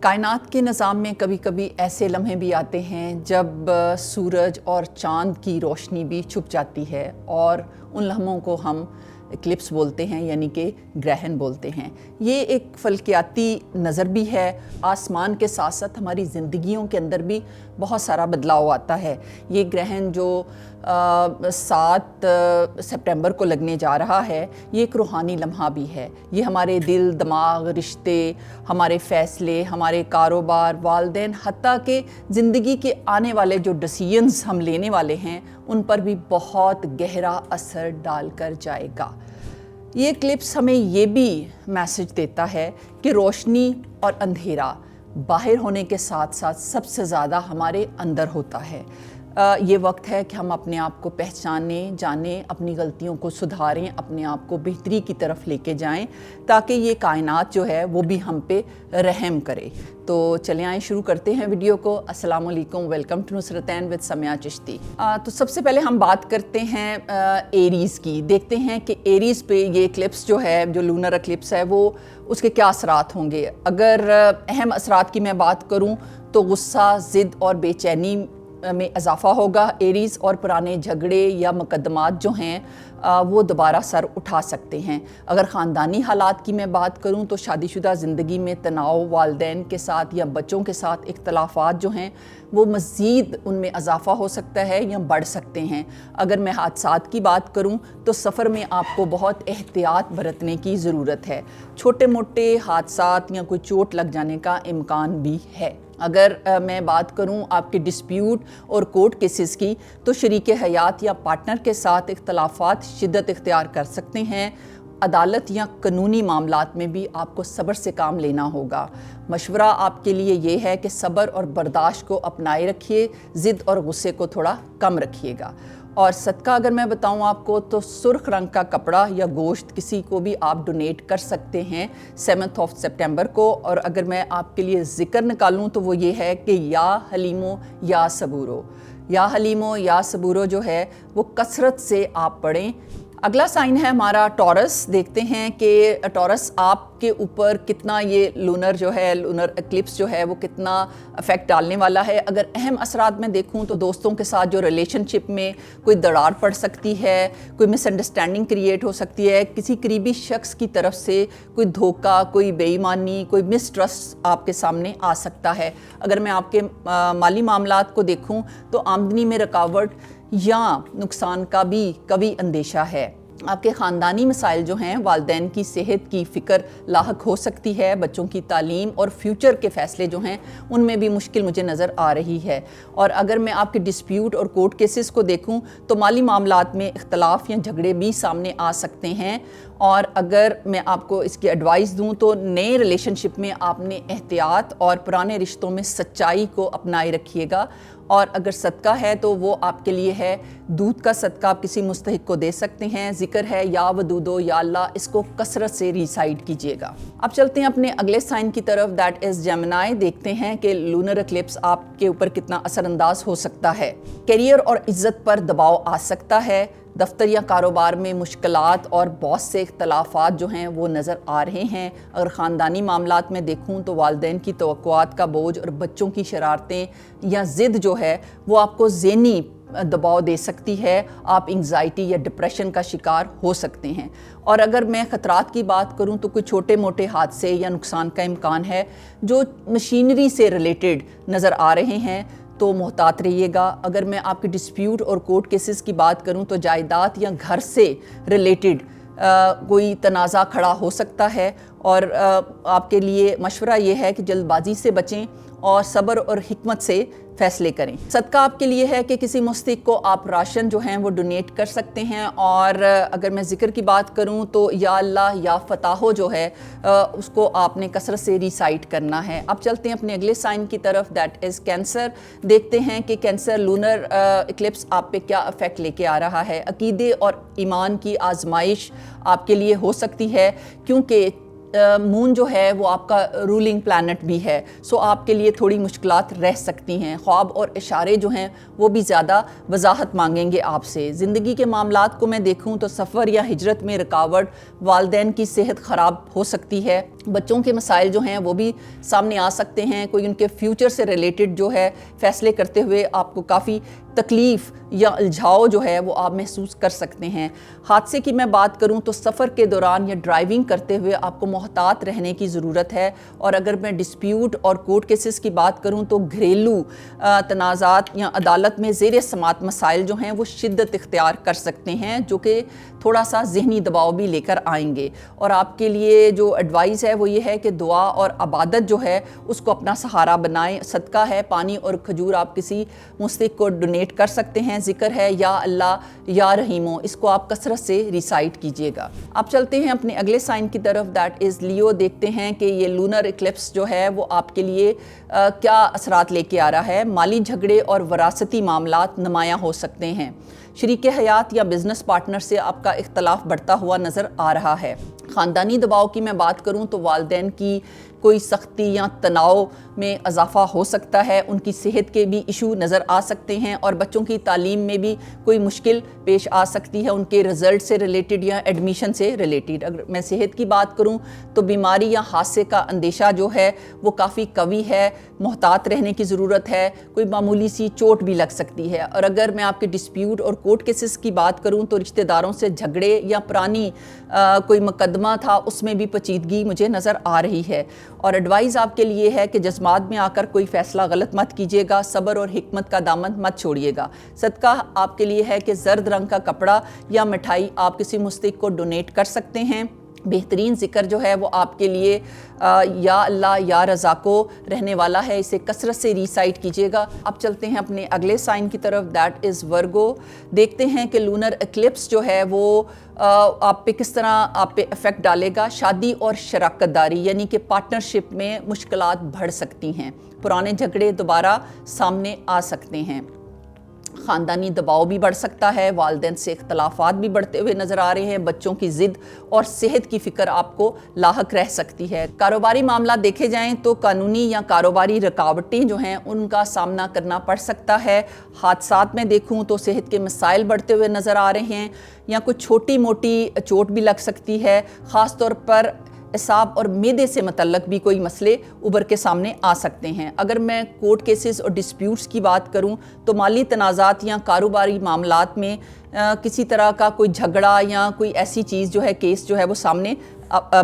کائنات کے نظام میں کبھی کبھی ایسے لمحے بھی آتے ہیں جب سورج اور چاند کی روشنی بھی چھپ جاتی ہے اور ان لمحوں کو ہم اکلپس بولتے ہیں، یعنی کہ گرہن بولتے ہیں۔ یہ ایک فلکیاتی نظر بھی ہے۔ آسمان کے ساتھ ساتھ ہماری زندگیوں کے اندر بھی بہت سارا بدلاؤ آتا ہے۔ یہ گرہن جو 7 سپٹمبر کو لگنے جا رہا ہے، یہ ایک روحانی لمحہ بھی ہے۔ یہ ہمارے دل، دماغ، رشتے، ہمارے فیصلے، ہمارے کاروبار، والدین، حتیٰ کہ زندگی کے آنے والے جو ڈیسیژنز ہم لینے والے ہیں ان پر بھی بہت گہرا اثر ڈال کر جائے گا۔ یہ کلپس ہمیں یہ بھی میسج دیتا ہے کہ روشنی اور اندھیرا باہر ہونے کے ساتھ ساتھ سب سے زیادہ ہمارے اندر ہوتا ہے۔ یہ وقت ہے کہ ہم اپنے آپ کو پہچانیں، جانیں، اپنی غلطیوں کو سدھاریں، اپنے آپ کو بہتری کی طرف لے کے جائیں تاکہ یہ کائنات جو ہے وہ بھی ہم پہ رحم کرے۔ تو چلیں آئیں شروع کرتے ہیں ویڈیو کو۔ السلام علیکم، welcome to Nusratain with Sumaiya Chishti. تو سب سے پہلے ہم بات کرتے ہیں ایریز کی۔ دیکھتے ہیں کہ ایریز پہ یہ اکلپس جو ہے، جو لونر اکلپس ہے، وہ اس کے کیا اثرات ہوں گے۔ اگر اہم اثرات کی میں بات کروں تو غصہ، ضد اور بے چینی میں اضافہ ہوگا۔ ایریز اور پرانے جھگڑے یا مقدمات جو ہیں وہ دوبارہ سر اٹھا سکتے ہیں۔ اگر خاندانی حالات کی میں بات کروں تو شادی شدہ زندگی میں تناؤ، والدین کے ساتھ یا بچوں کے ساتھ اختلافات جو ہیں وہ مزید ان میں اضافہ ہو سکتا ہے یا بڑھ سکتے ہیں۔ اگر میں حادثات کی بات کروں تو سفر میں آپ کو بہت احتیاط برتنے کی ضرورت ہے۔ چھوٹے موٹے حادثات یا کوئی چوٹ لگ جانے کا امکان بھی ہے۔ اگر میں بات کروں آپ کے ڈسپیوٹ اور کورٹ کیسز کی تو شریک حیات یا پارٹنر کے ساتھ اختلافات شدت اختیار کر سکتے ہیں۔ عدالت یا قانونی معاملات میں بھی آپ کو صبر سے کام لینا ہوگا۔ مشورہ آپ کے لیے یہ ہے کہ صبر اور برداشت کو اپنائے رکھیے، ضد اور غصے کو تھوڑا کم رکھیے گا۔ اور صدقہ اگر میں بتاؤں آپ کو تو سرخ رنگ کا کپڑا یا گوشت کسی کو بھی آپ ڈونیٹ کر سکتے ہیں 7 سپٹمبر کو۔ اور اگر میں آپ کے لیے ذکر نکالوں تو وہ یہ ہے کہ یا حلیمو یا صبورو، یا حلیمو یا صبورو جو ہے وہ کثرت سے آپ پڑھیں۔ اگلا سائن ہے ہمارا ٹورس۔ دیکھتے ہیں کہ ٹورس آپ کے اوپر کتنا یہ لونر جو ہے، لونر اکلپس جو ہے وہ کتنا افیکٹ ڈالنے والا ہے۔ اگر اہم اثرات میں دیکھوں تو دوستوں کے ساتھ جو ریلیشن شپ میں کوئی دراڑ پڑ سکتی ہے، کوئی مس انڈرسٹینڈنگ کریٹ ہو سکتی ہے، کسی قریبی شخص کی طرف سے کوئی دھوکہ، کوئی بے ایمانی، کوئی مس ٹرسٹ آپ کے سامنے آ سکتا ہے۔ اگر میں آپ کے مالی معاملات کو دیکھوں تو آمدنی میں رکاوٹ یا نقصان کا بھی قوی اندیشہ ہے۔ آپ کے خاندانی مسائل جو ہیں، والدین کی صحت کی فکر لاحق ہو سکتی ہے۔ بچوں کی تعلیم اور فیوچر کے فیصلے جو ہیں ان میں بھی مشکل مجھے نظر آ رہی ہے۔ اور اگر میں آپ کے ڈسپیوٹ اور کورٹ کیسز کو دیکھوں تو مالی معاملات میں اختلاف یا جھگڑے بھی سامنے آ سکتے ہیں۔ اور اگر میں آپ کو اس کی ایڈوائس دوں تو نئے ریلیشن شپ میں آپ نے احتیاط اور پرانے رشتوں میں سچائی کو اپنائے رکھیے گا۔ اور اگر صدقہ ہے تو وہ آپ کے لیے ہے، دودھ کا صدقہ آپ کسی مستحق کو دے سکتے ہیں۔ ذکر ہے یا ودودو یا اللہ، اس کو کثرت سے ریسائٹ کیجیے گا۔ اب چلتے ہیں اپنے اگلے سائن کی طرف، دیٹ از جیمنائی۔ دیکھتے ہیں کہ لونر اکلپس آپ کے اوپر کتنا اثر انداز ہو سکتا ہے۔ کیریئر اور عزت پر دباؤ آ سکتا ہے۔ دفتر یا کاروبار میں مشکلات اور بہت سے اختلافات جو ہیں وہ نظر آ رہے ہیں۔ اگر خاندانی معاملات میں دیکھوں تو والدین کی توقعات کا بوجھ اور بچوں کی شرارتیں یا ضد جو ہے وہ آپ کو ذہنی دباؤ دے سکتی ہے۔ آپ انگزائٹی یا ڈپریشن کا شکار ہو سکتے ہیں۔ اور اگر میں خطرات کی بات کروں تو کوئی چھوٹے موٹے حادثے یا نقصان کا امکان ہے جو مشینری سے ریلیٹڈ نظر آ رہے ہیں، تو محتاط رہیے گا۔ اگر میں آپ کے ڈسپیوٹ اور کورٹ کیسز کی بات کروں تو جائیداد یا گھر سے ریلیٹڈ کوئی تنازع کھڑا ہو سکتا ہے۔ اور آپ کے لیے مشورہ یہ ہے کہ جلد بازی سے بچیں اور صبر اور حکمت سے فیصلے کریں۔ صدقہ آپ کے لیے ہے کہ کسی مستحق کو آپ راشن جو ہیں وہ ڈونیٹ کر سکتے ہیں۔ اور اگر میں ذکر کی بات کروں تو یا اللہ یا فتحو جو ہے اس کو آپ نے کثرت سے ریسائٹ کرنا ہے۔ اب چلتے ہیں اپنے اگلے سائن کی طرف، دیٹ از کینسر۔ دیکھتے ہیں کہ کینسر لونر اکلپس آپ پہ کیا افیکٹ لے کے آ رہا ہے۔ عقیدے اور ایمان کی آزمائش آپ کے لیے ہو سکتی ہے، کیونکہ مون جو ہے وہ آپ کا رولنگ پلانٹ بھی ہے، سو آپ کے لیے تھوڑی مشکلات رہ سکتی ہیں۔ خواب اور اشارے جو ہیں وہ بھی زیادہ وضاحت مانگیں گے آپ سے۔ زندگی کے معاملات کو میں دیکھوں تو سفر یا ہجرت میں رکاوٹ، والدین کی صحت خراب ہو سکتی ہے، بچوں کے مسائل جو ہیں وہ بھی سامنے آ سکتے ہیں، کوئی ان کے فیوچر سے ریلیٹڈ جو ہے فیصلے کرتے ہوئے آپ کو کافی تکلیف یا الجھاؤ جو ہے وہ آپ محسوس کر سکتے ہیں۔ حادثے کی میں بات کروں تو سفر کے دوران یا ڈرائیونگ کرتے ہوئے آپ کو محتاط رہنے کی ضرورت ہے، اور اگر میں ڈسپیوٹ اور کورٹ کیسز کی بات کروں تو گھریلو تنازعات یا عدالت میں زیر سماعت مسائل جو ہیں وہ شدت اختیار کر سکتے ہیں، جو کہ تھوڑا سا ذہنی دباؤ بھی لے کر آئیں گے۔ اور آپ کے لیے جو ایڈوائز ہے وہ یہ ہے کہ دعا اور عبادت جو ہے اس کو اپنا سہارا بنائیں۔ صدقہ ہے، پانی اور کھجور آپ کسی مستحق کو ڈونیٹ کر سکتے ہیں۔ ذکر ہے یا اللہ یا رحیمو، اس کو آپ کثرت سے ریسائٹ کیجئے گا۔ اب چلتے ہیں اپنے اگلے سائن کی طرف، دیٹ از لیو۔ دیکھتے ہیں کہ یہ لونر ایکلپس جو ہے وہ آپ کے لیے کیا اثرات لے کے آ رہا ہے۔ مالی جھگڑے اور وراثتی معاملات نمایاں ہو سکتے ہیں۔ شریک حیات یا بزنس پارٹنر سے آپ کا اختلاف بڑھتا ہوا نظر آ رہا ہے۔ خاندانی دباؤ کی میں بات کروں تو والدین کی کوئی سختی یا تناؤ میں اضافہ ہو سکتا ہے، ان کی صحت کے بھی ایشو نظر آ سکتے ہیں، اور بچوں کی تعلیم میں بھی کوئی مشکل پیش آ سکتی ہے، ان کے رزلٹ سے ریلیٹڈ یا ایڈمیشن سے ریلیٹڈ۔ اگر میں صحت کی بات کروں تو بیماری یا حادثے کا اندیشہ جو ہے وہ کافی قوی ہے، محتاط رہنے کی ضرورت ہے، کوئی معمولی سی چوٹ بھی لگ سکتی ہے۔ اور اگر میں آپ کے ڈسپیوٹ اور کورٹ کیسز کی بات کروں تو رشتہ داروں سے جھگڑے یا پرانی کوئی مقدمہ تھا اس میں بھی پیچیدگی مجھے نظر آ رہی ہے۔ اور ایڈوائز آپ کے لیے ہے کہ جذبات میں آ کر کوئی فیصلہ غلط مت کیجیے گا، صبر اور حکمت کا دامن مت چھوڑیے گا۔ صدقہ آپ کے لیے ہے کہ زرد رنگ کا کپڑا یا مٹھائی آپ کسی مستحق کو ڈونیٹ کر سکتے ہیں۔ بہترین ذکر جو ہے وہ آپ کے لیے یا اللہ یا رزاقو رہنے والا ہے، اسے کثرت سے ریسائٹ کیجیے گا۔ اب چلتے ہیں اپنے اگلے سائن کی طرف، دیٹ از ورگو۔ دیکھتے ہیں کہ لونر ایکلپس جو ہے وہ آپ پہ کس طرح آپ پہ افیکٹ ڈالے گا۔ شادی اور شراکت داری یعنی کہ پارٹنرشپ میں مشکلات بڑھ سکتی ہیں، پرانے جھگڑے دوبارہ سامنے آ سکتے ہیں، خاندانی دباؤ بھی بڑھ سکتا ہے، والدین سے اختلافات بھی بڑھتے ہوئے نظر آ رہے ہیں، بچوں کی ضد اور صحت کی فکر آپ کو لاحق رہ سکتی ہے۔ کاروباری معاملات دیکھے جائیں تو قانونی یا کاروباری رکاوٹیں جو ہیں ان کا سامنا کرنا پڑ سکتا ہے۔ حادثات میں دیکھوں تو صحت کے مسائل بڑھتے ہوئے نظر آ رہے ہیں، یا کوئی چھوٹی موٹی چوٹ بھی لگ سکتی ہے، خاص طور پر اعصاب اور معدے سے متعلق بھی کوئی مسئلے ابھر کے سامنے آ سکتے ہیں۔ اگر میں کورٹ کیسز اور ڈسپیوٹس کی بات کروں تو مالی تنازعات یا کاروباری معاملات میں کسی طرح کا کوئی جھگڑا یا کوئی ایسی چیز جو ہے کیس جو ہے وہ سامنے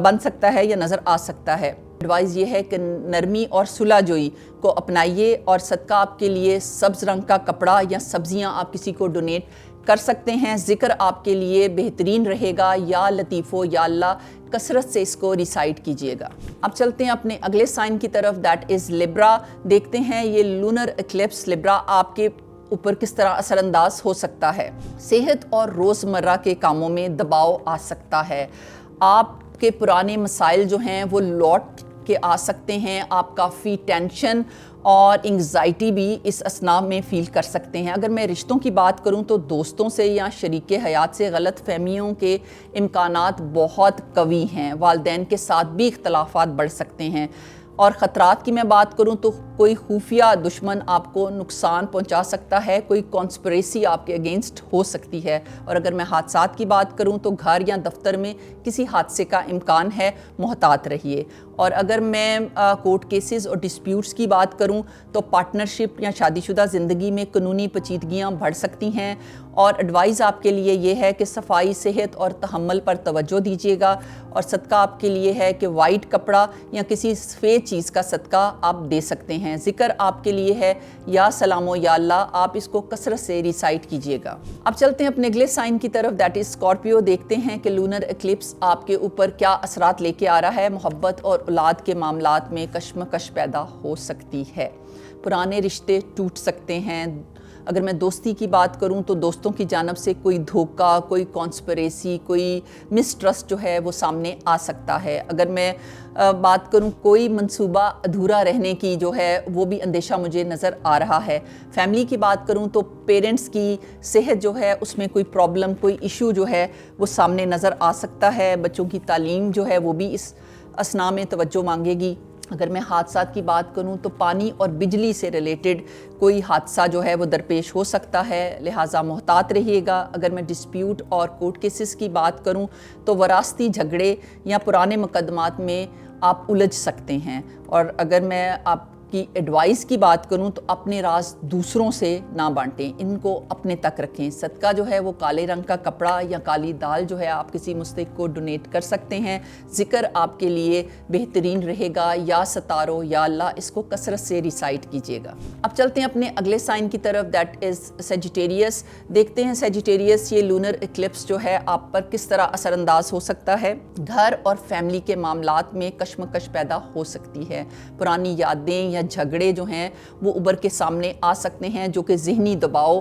بن سکتا ہے یا نظر آ سکتا ہے۔ ایڈوائز یہ ہے کہ نرمی اور صلح جوئی کو اپنائیے، اور صدقہ آپ کے لیے سبز رنگ کا کپڑا یا سبزیاں آپ کسی کو ڈونیٹ کر سکتے ہیں۔ ذکر آپ کے لیے بہترین رہے گا، یا لطیفو یا اللہ، کثرت سے اس کو ریسائٹ کیجیے گا۔ اب چلتے ہیں اپنے اگلے سائن کی طرف، دیٹ از لیبرا۔ دیکھتے ہیں یہ لونر ایکلپس لیبرا آپ کے اوپر کس طرح اثر انداز ہو سکتا ہے۔ صحت اور روزمرہ کے کاموں میں دباؤ آ سکتا ہے، آپ کے پرانے مسائل جو ہیں وہ لوٹ کے آ سکتے ہیں، آپ کافی ٹینشن اور انگزائٹی بھی اس اثناء میں فیل کر سکتے ہیں۔ اگر میں رشتوں کی بات کروں تو دوستوں سے یا شریک حیات سے غلط فہمیوں کے امکانات بہت قوی ہیں، والدین کے ساتھ بھی اختلافات بڑھ سکتے ہیں۔ اور خطرات کی میں بات کروں تو کوئی خفیہ دشمن آپ کو نقصان پہنچا سکتا ہے، کوئی کانسپریسی آپ کے اگینسٹ ہو سکتی ہے۔ اور اگر میں حادثات کی بات کروں تو گھر یا دفتر میں کسی حادثے کا امکان ہے، محتاط رہیے۔ اور اگر میں کورٹ کیسز اور ڈسپیوٹس کی بات کروں تو پارٹنرشپ یا شادی شدہ زندگی میں قانونی پیچیدگیاں بڑھ سکتی ہیں، اور ایڈوائز آپ کے لیے یہ ہے کہ صفائی، صحت اور تحمل پر توجہ دیجیے گا۔ اور صدقہ آپ کے لیے ہے کہ وائٹ کپڑا یا کسی سفید چیز کا صدقہ آپ دے سکتے ہیں۔ ذکر آپ کے لیے ہے یا سلام و یا اللہ، آپ اس کو کثرت سے ریسائٹ کیجیے گا۔ اب چلتے ہیں اپنے اگلے سائن کی طرف، دیٹ از اسکارپیو۔ دیکھتے ہیں کہ لونر ایکلپس آپ کے اوپر کیا اثرات لے کے آ رہا ہے۔ محبت اور اولاد کے معاملات میں کشمکش پیدا ہو سکتی ہے، پرانے رشتے ٹوٹ سکتے ہیں۔ اگر میں دوستی کی بات کروں تو دوستوں کی جانب سے کوئی دھوکہ، کوئی کانسپریسی، کوئی مسٹرسٹ جو ہے وہ سامنے آ سکتا ہے۔ اگر میں بات کروں کوئی منصوبہ ادھورا رہنے کی جو ہے وہ بھی اندیشہ مجھے نظر آ رہا ہے۔ فیملی کی بات کروں تو پیرنٹس کی صحت جو ہے اس میں کوئی پرابلم، کوئی ایشو جو ہے وہ سامنے نظر آ سکتا ہے۔ بچوں کی تعلیم جو ہے وہ بھی اس اسنا میں توجہ مانگے گی۔ اگر میں حادثات کی بات کروں تو پانی اور بجلی سے ریلیٹڈ کوئی حادثہ جو ہے وہ درپیش ہو سکتا ہے، لہٰذا محتاط رہیے گا۔ اگر میں ڈسپیوٹ اور کورٹ کیسز کی بات کروں تو وراثتی جھگڑے یا پرانے مقدمات میں آپ الجھ سکتے ہیں۔ اور اگر میں آپ کی ایڈوائس کی بات کروں تو اپنے راز دوسروں سے نہ بانٹیں، ان کو اپنے تک رکھیں۔ صدقہ جو ہے وہ کالے رنگ کا کپڑا یا کالی دال جو ہے آپ کسی مستحق کو ڈونیٹ کر سکتے ہیں۔ ذکر آپ کے لیے بہترین رہے گا، یا ستارو یا اللہ، اس کو کثرت سے ریسائٹ کیجیے گا۔ اب چلتے ہیں اپنے اگلے سائن کی طرف، دیٹ از سیجیٹیریس۔ دیکھتے ہیں سیجیٹیریس یہ لونر ایکلپس جو ہے آپ پر کس طرح اثر انداز ہو سکتا ہے۔ گھر اور فیملی کے معاملات میں کشمکش پیدا ہو سکتی ہے، پرانی یادیں یا جھگڑے جو ہیں وہ ابھر کے سامنے آ سکتے ہیں، جو کہ ذہنی دباؤ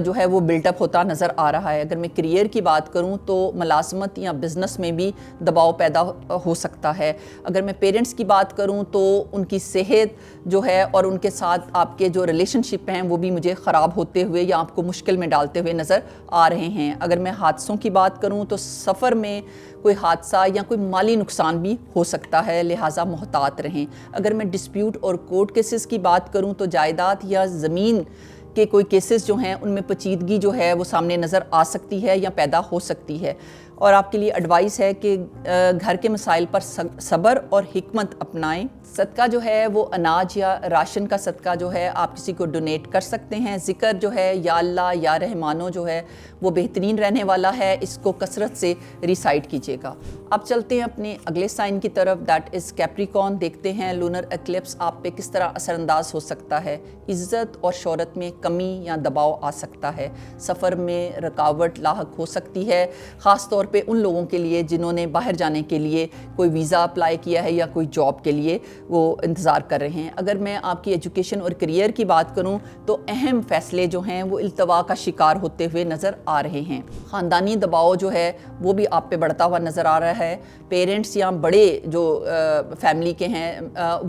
جو ہے وہ بلٹ اپ ہوتا نظر آ رہا ہے۔ اگر میں کریئر کی بات کروں تو ملازمت یا بزنس میں بھی دباؤ پیدا ہو سکتا ہے۔ اگر میں پیرنٹس کی بات کروں تو ان کی صحت جو ہے اور ان کے ساتھ آپ کے جو ریلیشن شپ ہیں وہ بھی مجھے خراب ہوتے ہوئے یا آپ کو مشکل میں ڈالتے ہوئے نظر آ رہے ہیں۔ اگر میں حادثوں کی بات کروں تو سفر میں کوئی حادثہ یا کوئی مالی نقصان بھی ہو سکتا ہے، لہٰذا محتاط رہیں۔ اگر میں ڈسپیوٹ اور کورٹ کیسز کی بات کروں تو جائیداد یا زمین کے کوئی کیسز جو ہیں ان میں پیچیدگی جو ہے وہ سامنے نظر آ سکتی ہے یا پیدا ہو سکتی ہے، اور آپ کے لیے ایڈوائس ہے کہ گھر کے مسائل پر صبر اور حکمت اپنائیں۔ صدقہ جو ہے وہ اناج یا راشن کا صدقہ جو ہے آپ کسی کو ڈونیٹ کر سکتے ہیں۔ ذکر جو ہے یا اللہ یا رحمانو جو ہے وہ بہترین رہنے والا ہے، اس کو کثرت سے ریسائٹ کیجیے گا۔ اب چلتے ہیں اپنے اگلے سائن کی طرف، دیٹ از کیپریکون۔ دیکھتے ہیں لونر ایکلپس آپ پہ کس طرح اثر انداز ہو سکتا ہے۔ عزت اور شہرت میں کمی یا دباؤ آ سکتا ہے، سفر میں رکاوٹ لاحق ہو سکتی ہے، خاص طور پہ ان لوگوں کے لیے جنہوں نے باہر جانے کے لیے کوئی ویزا اپلائی کیا ہے یا کوئی جاب کے لیے وہ انتظار کر رہے ہیں۔ اگر میں آپ کی ایجوکیشن اور کریئر کی بات کروں تو اہم فیصلے جو ہیں وہ التوا کا شکار ہوتے ہوئے نظر آ رہے ہیں۔ خاندانی دباؤ جو ہے وہ بھی آپ پہ بڑھتا ہوا نظر آ رہا ہے۔ پیرنٹس یا بڑے جو فیملی کے ہیں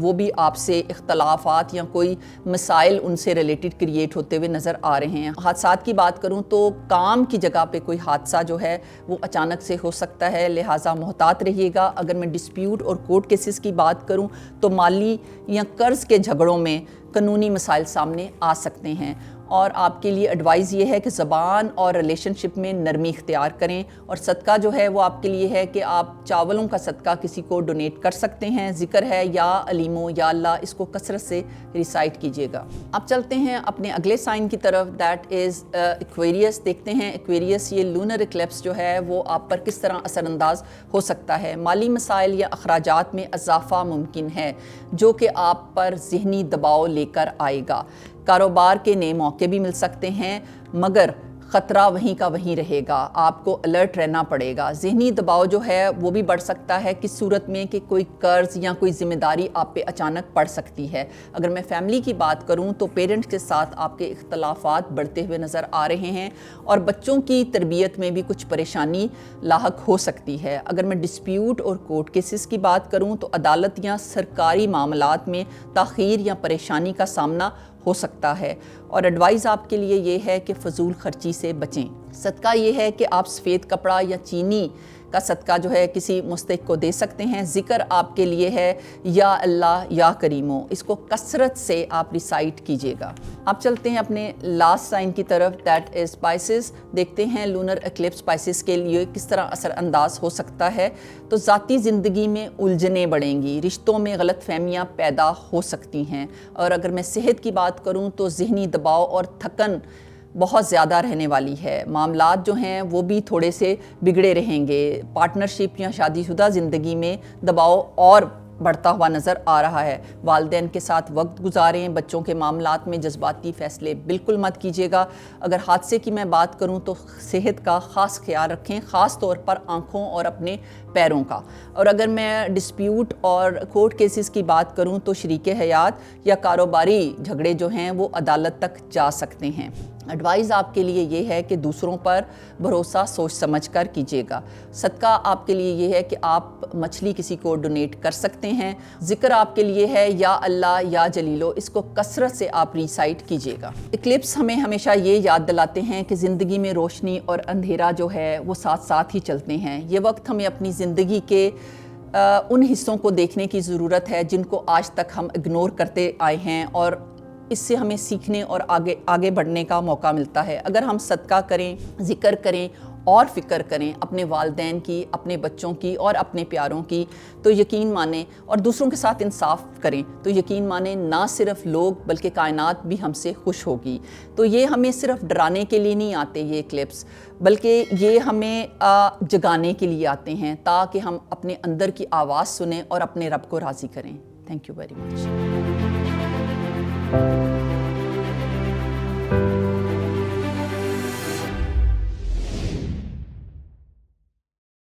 وہ بھی آپ سے اختلافات یا کوئی مسائل ان سے ریلیٹڈ کریٹ ہوتے ہوئے نظر آ رہے ہیں۔ حادثات کی بات کروں تو کام کی جگہ پہ کوئی حادثہ جو ہے وہ اچانک سے ہو سکتا ہے، لہٰذا محتاط رہیے گا۔ اگر میں ڈسپیوٹ اور کورٹ کیسز کی بات کروں تو مالی یا قرض کے جھگڑوں میں قانونی مسائل سامنے آ سکتے ہیں، اور آپ کے لیے ایڈوائز یہ ہے کہ زبان اور ریلیشن شپ میں نرمی اختیار کریں۔ اور صدقہ جو ہے وہ آپ کے لیے ہے کہ آپ چاولوں کا صدقہ کسی کو ڈونیٹ کر سکتے ہیں۔ ذکر ہے یا علیمو یا اللہ، اس کو کثرت سے ریسائٹ کیجیے گا۔ اب چلتے ہیں اپنے اگلے سائن کی طرف، دیٹ از ایکویریس۔ دیکھتے ہیں ایکویریس یہ لونر ایکلپس جو ہے وہ آپ پر کس طرح اثر انداز ہو سکتا ہے۔ مالی مسائل یا اخراجات میں اضافہ ممکن ہے جو کہ آپ پر ذہنی دباؤ لے کر آئے گا۔ کاروبار کے نئے موقع بھی مل سکتے ہیں، مگر خطرہ وہیں کا وہیں رہے گا، آپ کو الرٹ رہنا پڑے گا۔ ذہنی دباؤ جو ہے وہ بھی بڑھ سکتا ہے کس صورت میں کہ کوئی قرض یا کوئی ذمہ داری آپ پہ اچانک پڑ سکتی ہے۔ اگر میں فیملی کی بات کروں تو پیرنٹس کے ساتھ آپ کے اختلافات بڑھتے ہوئے نظر آ رہے ہیں، اور بچوں کی تربیت میں بھی کچھ پریشانی لاحق ہو سکتی ہے۔ اگر میں ڈسپیوٹ اور کورٹ کیسز کی بات کروں تو عدالت یا سرکاری معاملات میں تاخیر یا پریشانی کا سامنا ہو سکتا ہے، اور ایڈوائز آپ کے لیے یہ ہے کہ فضول خرچی سے بچیں۔ صدقہ یہ ہے کہ آپ سفید کپڑا یا چینی کا صدقہ جو ہے کسی مستحق کو دے سکتے ہیں۔ ذکر آپ کے لیے ہے یا اللہ یا کریمو، اس کو کثرت سے آپ ریسائٹ کیجیے گا۔ اب چلتے ہیں اپنے لاسٹ سائن کی طرف، دیٹ از اسپائسز۔ دیکھتے ہیں لونر ایکلپس اسپائسز کے لیے کس طرح اثر انداز ہو سکتا ہے۔ تو ذاتی زندگی میں الجھنیں بڑھیں گی، رشتوں میں غلط فہمیاں پیدا ہو سکتی ہیں، اور اگر میں صحت کی بات کروں تو ذہنی دباؤ اور تھکن بہت زیادہ رہنے والی ہے۔ معاملات جو ہیں وہ بھی تھوڑے سے بگڑے رہیں گے۔ پارٹنرشپ یا شادی شدہ زندگی میں دباؤ اور بڑھتا ہوا نظر آ رہا ہے۔ والدین کے ساتھ وقت گزاریں، بچوں کے معاملات میں جذباتی فیصلے بالکل مت کیجیے گا۔ اگر حادثے کی میں بات کروں تو صحت کا خاص خیال رکھیں، خاص طور پر آنکھوں اور اپنے پیروں کا۔ اور اگر میں ڈسپیوٹ اور کورٹ کیسز کی بات کروں تو شریک حیات یا کاروباری جھگڑے جو ہیں وہ عدالت تک جا سکتے ہیں۔ ایڈوائز آپ کے لیے یہ ہے کہ دوسروں پر بھروسہ سوچ سمجھ کر کیجیے گا۔ صدقہ آپ کے لیے یہ ہے کہ آپ مچھلی کسی کو ڈونیٹ کر سکتے ہیں۔ ذکر آپ کے لیے ہے یا اللہ یا جلیلو، اس کو کثرت سے آپ ریسائٹ کیجیے گا۔ ایکلپس ہمیں ہمیشہ یہ یاد دلاتے ہیں کہ زندگی میں روشنی اور اندھیرا جو ہے وہ ساتھ ساتھ ہی چلتے ہیں۔ یہ وقت ہمیں اپنی زندگی کے ان حصوں کو دیکھنے کی ضرورت ہے جن کو آج تک ہم اگنور کرتے آئے ہیں، اور اس سے ہمیں سیکھنے اور آگے بڑھنے کا موقع ملتا ہے۔ اگر ہم صدقہ کریں، ذکر کریں اور فکر کریں اپنے والدین کی، اپنے بچوں کی اور اپنے پیاروں کی، تو یقین مانیں، اور دوسروں کے ساتھ انصاف کریں تو یقین مانیں نہ صرف لوگ بلکہ کائنات بھی ہم سے خوش ہوگی۔ تو یہ ہمیں صرف ڈرانے کے لیے نہیں آتے یہ کلپس، بلکہ یہ ہمیں جگانے کے لیے آتے ہیں تاکہ ہم اپنے اندر کی آواز سنیں اور اپنے رب کو راضی کریں۔ Thank you very much.